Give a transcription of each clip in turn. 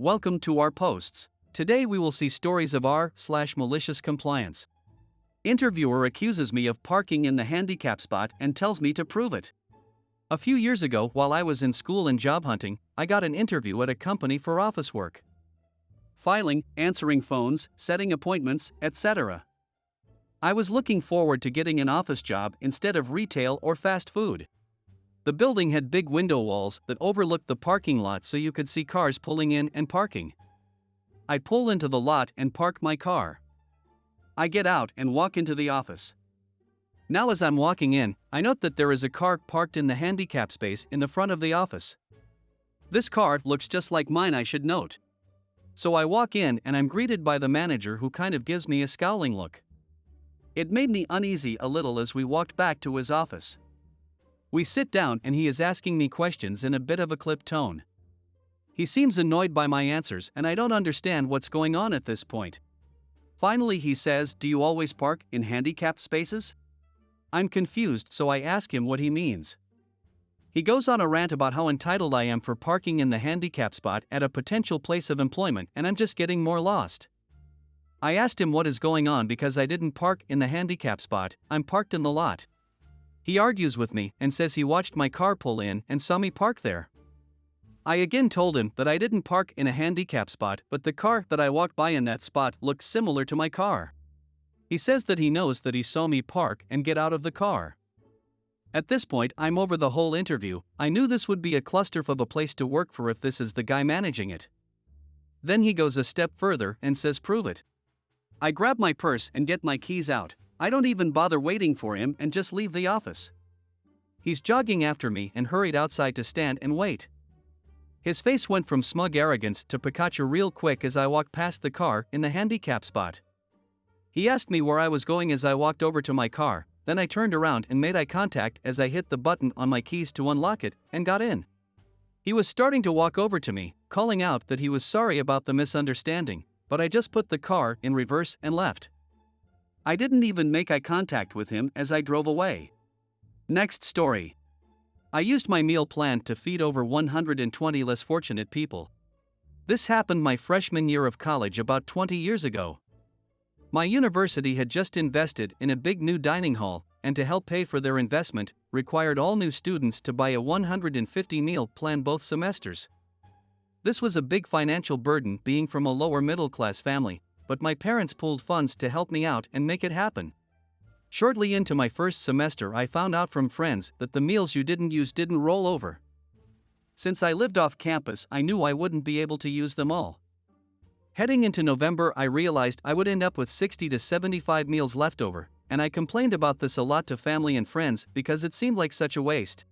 Welcome to our posts. Today we will see stories of r/malicious compliance. Interviewer accuses me of parking in the handicap spot and tells me to prove it. A few years ago, while I was in school and job hunting, I got an interview at a company for office work. Filing, answering phones, setting appointments, etc. I was looking forward to getting an office job instead of retail or fast food. The building had big window walls that overlooked the parking lot so you could see cars pulling in and parking. I pull into the lot and park my car. I get out and walk into the office. Now as I'm walking in, I note that there is a car parked in the handicap space in the front of the office. This car looks just like mine, I should note. So I walk in and I'm greeted by the manager, who kind of gives me a scowling look. It made me uneasy a little as we walked back to his office. We sit down and he is asking me questions in a bit of a clipped tone. He seems annoyed by my answers and I don't understand what's going on at this point. Finally he says, "Do you always park in handicapped spaces?" I'm confused, so I ask him what he means. He goes on a rant about how entitled I am for parking in the handicap spot at a potential place of employment, and I'm just getting more lost. I asked him what is going on because I didn't park in the handicap spot, I'm parked in the lot. He argues with me and says he watched my car pull in and saw me park there. I again told him that I didn't park in a handicap spot, but the car that I walked by in that spot looked similar to my car. He says that he knows that he saw me park and get out of the car. At this point, I'm over the whole interview. I knew this would be a cluster of a place to work for if this is the guy managing it. Then he goes a step further and says, "Prove it." I grab my purse and get my keys out. I don't even bother waiting for him and just leave the office. He's jogging after me and hurried outside to stand and wait. His face went from smug arrogance to Pikachu real quick as I walked past the car in the handicap spot. He asked me where I was going as I walked over to my car, then I turned around and made eye contact as I hit the button on my keys to unlock it and got in. He was starting to walk over to me, calling out that he was sorry about the misunderstanding, but I just put the car in reverse and left. I didn't even make eye contact with him as I drove away. Next story. I used my meal plan to feed over 120 less fortunate people. This happened my freshman year of college about 20 years ago. My university had just invested in a big new dining hall, and to help pay for their investment, required all new students to buy a 150 meal plan both semesters. This was a big financial burden, being from a lower middle class family, but my parents pooled funds to help me out and make it happen. Shortly into my first semester, I found out from friends that the meals you didn't use didn't roll over. Since I lived off campus, I knew I wouldn't be able to use them all. Heading into November, I realized I would end up with 60 to 75 meals left over, and I complained about this a lot to family and friends because it seemed like such a waste.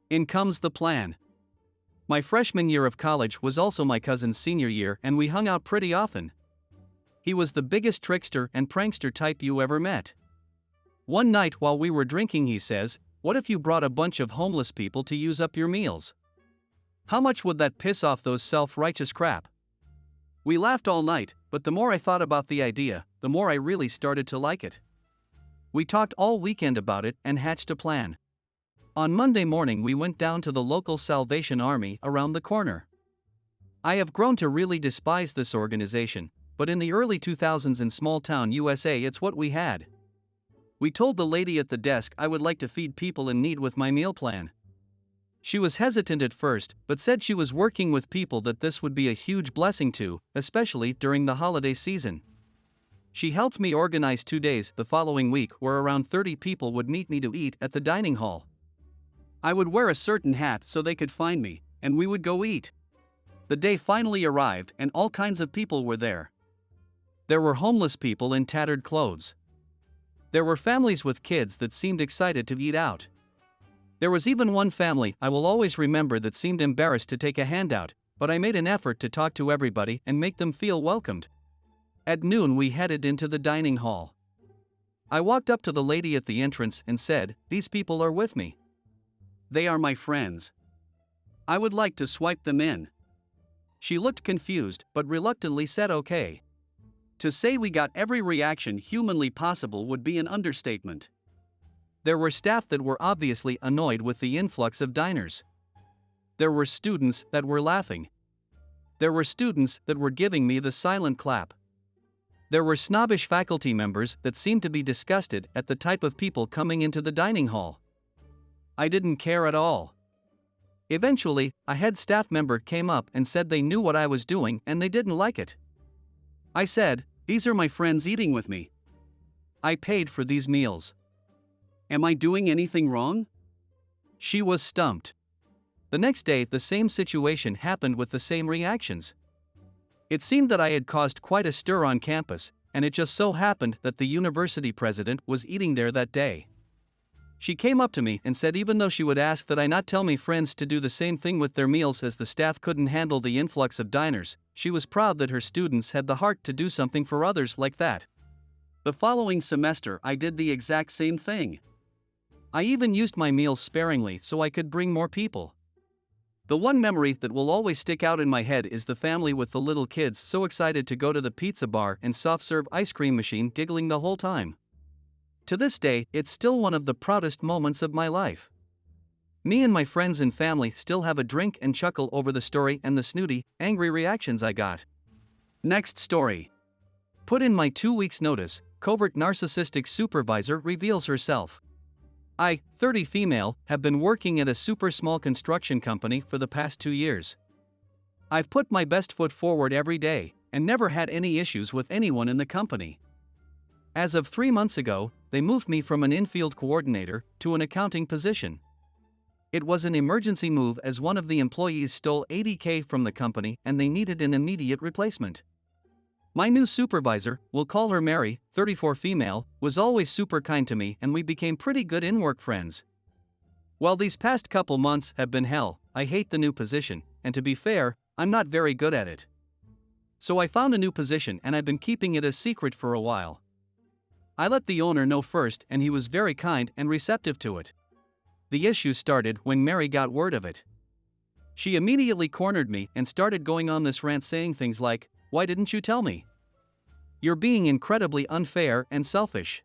In comes the plan. My freshman year of college was also my cousin's senior year, and we hung out pretty often. He was the biggest trickster and prankster type you ever met. One night while we were drinking, he says, "What if you brought a bunch of homeless people to use up your meals? How much would that piss off those self-righteous crap?" We laughed all night, but the more I thought about the idea, the more I really started to like it. We talked all weekend about it and hatched a plan. On Monday morning, we went down to the local Salvation Army around the corner. I have grown to really despise this organization, but in the early 2000s in small-town USA, it's what we had. We told the lady at the desk I would like to feed people in need with my meal plan. She was hesitant at first, but said she was working with people that this would be a huge blessing to, especially during the holiday season. She helped me organize 2 days the following week where around 30 people would meet me to eat at the dining hall. I would wear a certain hat so they could find me, and we would go eat. The day finally arrived and all kinds of people were there. There were homeless people in tattered clothes. There were families with kids that seemed excited to eat out. There was even one family I will always remember that seemed embarrassed to take a handout, but I made an effort to talk to everybody and make them feel welcomed. At noon, we headed into the dining hall. I walked up to the lady at the entrance and said, "These people are with me. They are my friends. I would like to swipe them in." She looked confused but reluctantly said okay. To say we got every reaction humanly possible would be an understatement. There were staff that were obviously annoyed with the influx of diners. There were students that were laughing. There were students that were giving me the silent clap. There were snobbish faculty members that seemed to be disgusted at the type of people coming into the dining hall. I didn't care at all. Eventually, a head staff member came up and said they knew what I was doing and they didn't like it. I said, "These are my friends eating with me. I paid for these meals. Am I doing anything wrong?" She was stumped. The next day, the same situation happened with the same reactions. It seemed that I had caused quite a stir on campus, and it just so happened that the university president was eating there that day. She came up to me and said even though she would ask that I not tell my friends to do the same thing with their meals as the staff couldn't handle the influx of diners, she was proud that her students had the heart to do something for others like that. The following semester I did the exact same thing. I even used my meals sparingly so I could bring more people. The one memory that will always stick out in my head is the family with the little kids so excited to go to the pizza bar and soft-serve ice cream machine giggling the whole time. To this day, it's still one of the proudest moments of my life. Me and my friends and family still have a drink and chuckle over the story and the snooty, angry reactions I got. Next story. Put in my 2 weeks notice, covert narcissistic supervisor reveals herself. I, 30 female, have been working at a super small construction company for the past 2 years. I've put my best foot forward every day, and never had any issues with anyone in the company. As of 3 months ago, they moved me from an infield coordinator to an accounting position. It was an emergency move as one of the employees stole $80K from the company and they needed an immediate replacement. My new supervisor, we'll call her Mary, 34 female, was always super kind to me and we became pretty good in-work friends. While these past couple months have been hell, I hate the new position, and to be fair, I'm not very good at it. So I found a new position and I've been keeping it a secret for a while. I let the owner know first and he was very kind and receptive to it. The issue started when Mary got word of it. She immediately cornered me and started going on this rant saying things like, "Why didn't you tell me? You're being incredibly unfair and selfish.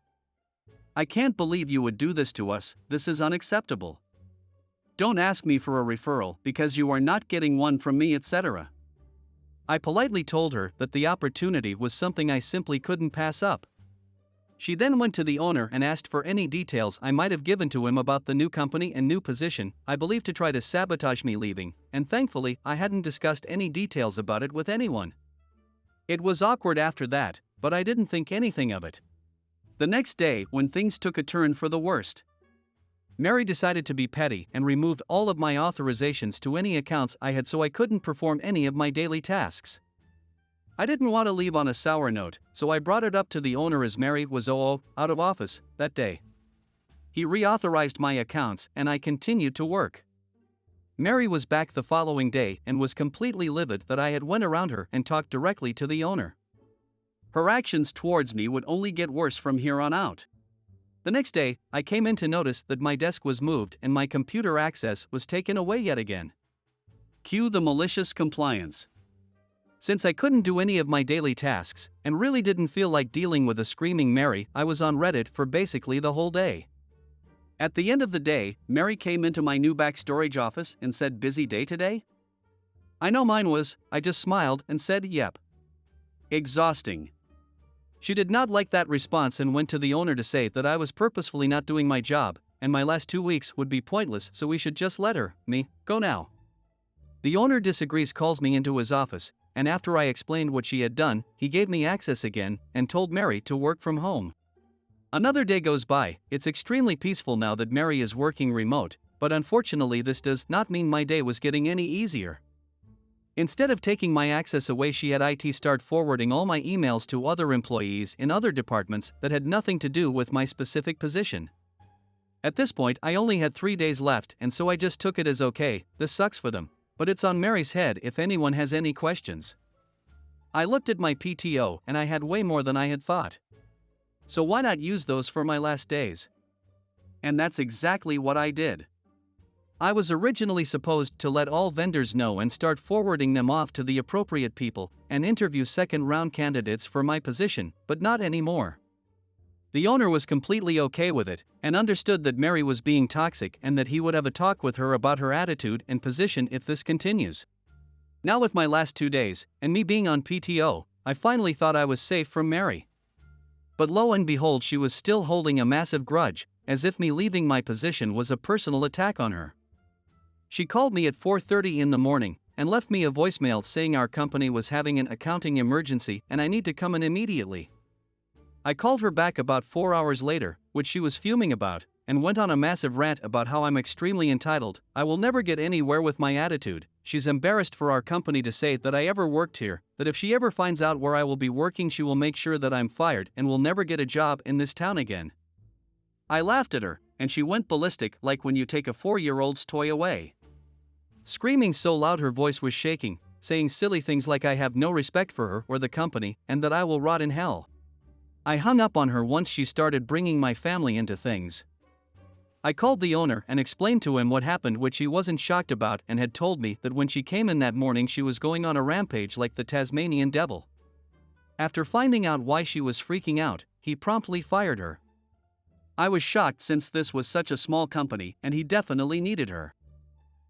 I can't believe you would do this to us, this is unacceptable. Don't ask me for a referral because you are not getting one from me, etc." I politely told her that the opportunity was something I simply couldn't pass up. She then went to the owner and asked for any details I might have given to him about the new company and new position, I believe to try to sabotage me leaving, and thankfully I hadn't discussed any details about it with anyone. It was awkward after that, but I didn't think anything of it. The next day, when things took a turn for the worst, Mary decided to be petty and removed all of my authorizations to any accounts I had so I couldn't perform any of my daily tasks. I didn't want to leave on a sour note, so I brought it up to the owner as Mary was out of office that day. He reauthorized my accounts and I continued to work. Mary was back the following day and was completely livid that I had went around her and talked directly to the owner. Her actions towards me would only get worse from here on out. The next day, I came in to notice that my desk was moved and my computer access was taken away yet again. Cue the malicious compliance. Since I couldn't do any of my daily tasks, and really didn't feel like dealing with a screaming Mary, I was on Reddit for basically the whole day. At the end of the day, Mary came into my new back storage office and said, "Busy day today?" I know mine was. I just smiled and said, "Yep." Exhausting. She did not like that response and went to the owner to say that I was purposefully not doing my job, and my last 2 weeks would be pointless, so we should just let me go now. The owner disagrees, calls me into his office, and after I explained what she had done, he gave me access again and told Mary to work from home. Another day goes by. It's extremely peaceful now that Mary is working remote, but unfortunately this does not mean my day was getting any easier. Instead of taking my access away, she had IT start forwarding all my emails to other employees in other departments that had nothing to do with my specific position. At this point, I only had 3 days left, and so I just took it as okay, this sucks for them, but it's on Mary's head if anyone has any questions. I looked at my PTO and I had way more than I had thought. So why not use those for my last days? And that's exactly what I did. I was originally supposed to let all vendors know and start forwarding them off to the appropriate people and interview second-round candidates for my position, but not anymore. The owner was completely okay with it and understood that Mary was being toxic and that he would have a talk with her about her attitude and position if this continues. Now with my last 2 days, and me being on PTO, I finally thought I was safe from Mary. But lo and behold, she was still holding a massive grudge, as if me leaving my position was a personal attack on her. She called me at 4:30 in the morning, and left me a voicemail saying our company was having an accounting emergency and I need to come in immediately. I called her back about 4 hours later, which she was fuming about, and went on a massive rant about how I'm extremely entitled, I will never get anywhere with my attitude, she's embarrassed for our company to say that I ever worked here, that if she ever finds out where I will be working she will make sure that I'm fired and will never get a job in this town again. I laughed at her, and she went ballistic like when you take a 4-year-old's toy away. Screaming so loud her voice was shaking, saying silly things like I have no respect for her or the company and that I will rot in hell. I hung up on her once she started bringing my family into things. I called the owner and explained to him what happened, which he wasn't shocked about, and had told me that when she came in that morning she was going on a rampage like the Tasmanian devil. After finding out why she was freaking out, he promptly fired her. I was shocked since this was such a small company and he definitely needed her.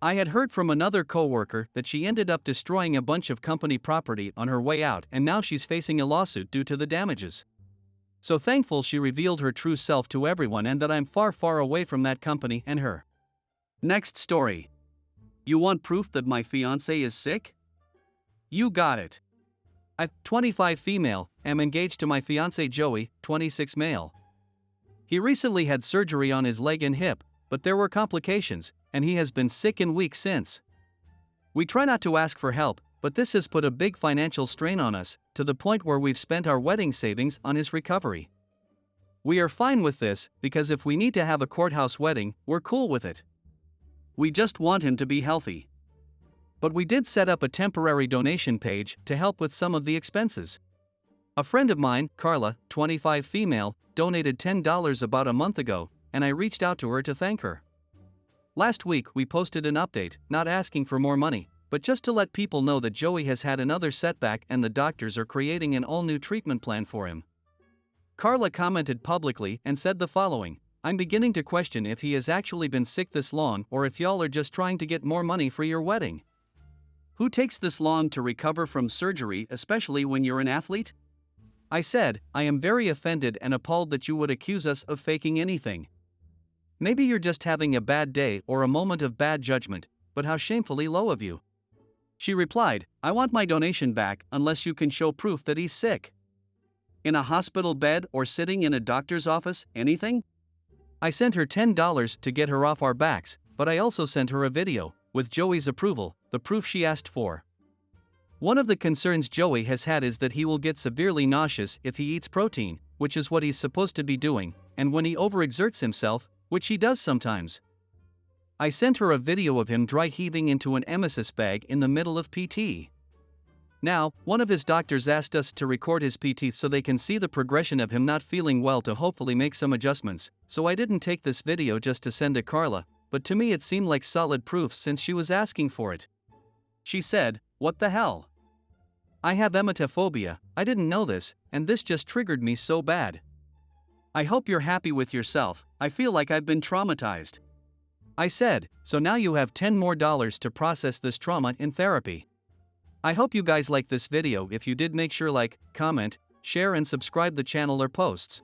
I had heard from another coworker that she ended up destroying a bunch of company property on her way out and now she's facing a lawsuit due to the damages. So thankful she revealed her true self to everyone and that I'm far, far away from that company and her. Next story. You want proof that my fiancé is sick? You got it. I'm 25 female, am engaged to my fiancé Joey, 26 male. He recently had surgery on his leg and hip, but there were complications, and he has been sick and weak since. We try not to ask for help, but this has put a big financial strain on us, to the point where we've spent our wedding savings on his recovery. We are fine with this, because if we need to have a courthouse wedding, we're cool with it. We just want him to be healthy. But we did set up a temporary donation page to help with some of the expenses. A friend of mine, Carla, 25 female, donated $10 about a month ago, and I reached out to her to thank her. Last week we posted an update, not asking for more money, but just to let people know that Joey has had another setback and the doctors are creating an all-new treatment plan for him. Carla commented publicly and said the following: I'm beginning to question if he has actually been sick this long or if y'all are just trying to get more money for your wedding. Who takes this long to recover from surgery, especially when you're an athlete? I said, I am very offended and appalled that you would accuse us of faking anything. Maybe you're just having a bad day or a moment of bad judgment, but how shamefully low of you. She replied, I want my donation back unless you can show proof that he's sick. In a hospital bed or sitting in a doctor's office, anything? I sent her $10 to get her off our backs, but I also sent her a video, with Joey's approval, the proof she asked for. One of the concerns Joey has had is that he will get severely nauseous if he eats protein, which is what he's supposed to be doing, and when he overexerts himself, which he does sometimes. I sent her a video of him dry heaving into an emesis bag in the middle of PT. Now, one of his doctors asked us to record his PT so they can see the progression of him not feeling well to hopefully make some adjustments, so I didn't take this video just to send to Carla, but to me it seemed like solid proof since she was asking for it. She said, what the hell? I have emetophobia, I didn't know this, and this just triggered me so bad. I hope you're happy with yourself, I feel like I've been traumatized. I said, so now you have $10 more to process this trauma in therapy. I hope you guys like this video. If you did, make sure like, comment, share and subscribe the channel or posts.